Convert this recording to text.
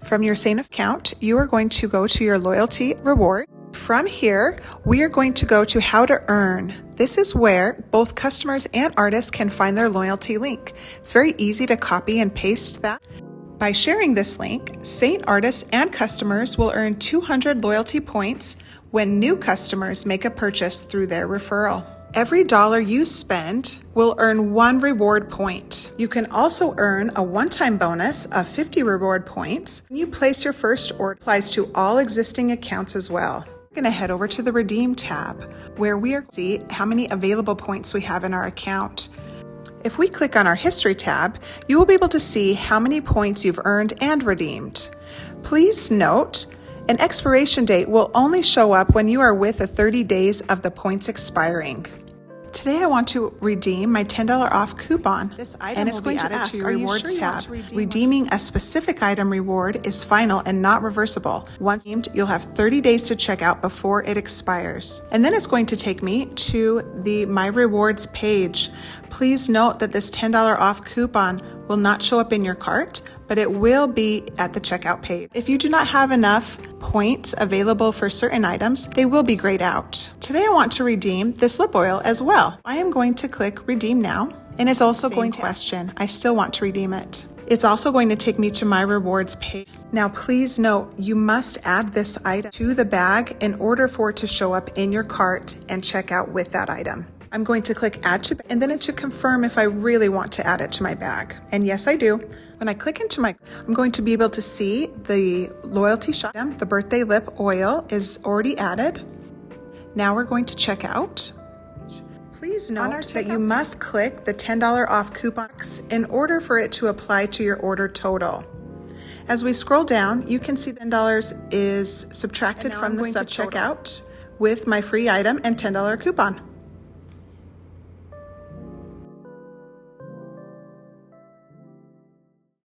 From your Seint account, you are going to go to your loyalty reward. From here, we are going to go to how to earn. This is where both customers and artists can find their loyalty link. It's very easy to copy and paste that. By sharing this link, Seint artists and customers will earn 200 loyalty points when new customers make a purchase through their referral. Every dollar you spend will earn 1 reward point. You can also earn a one-time bonus of 50 reward points when you place your first order. It applies to all existing accounts as well. We're going to head over to the Redeem tab, where we are going to see how many available points we have in our account. If we click on our History tab, you will be able to see how many points you've earned and redeemed. Please note, an expiration date will only show up when you are within 30 days of the points expiring. Today I want to redeem my $10 off coupon, and it's going to ask, your Rewards tab. Redeeming a specific item reward is final and not reversible. Once redeemed, you'll have 30 days to check out before it expires. And then it's going to take me to the My Rewards page. Please note that this $10 off coupon will not show up in your cart, but it will be at the checkout page. If you do not have enough points available for certain items, they will be grayed out. Today I want to redeem this lip oil as well. I am going to click Redeem Now, and it's also going to question. I still want to redeem it. It's also going to take me to My Rewards page. Now please note, you must add this item to the bag in order for it to show up in your cart and check out with that item. I'm going to click Add to, and then it's to confirm if I really want to add it to my bag. And yes, I do. When I click into I'm going to be able to see the loyalty shop. The birthday lip oil is already added. Now we're going to check out. Please note that you must click the $10 off coupon in order for it to apply to your order total. As we scroll down, you can see $10 is subtracted from the sub checkout with my free item and $10 coupon.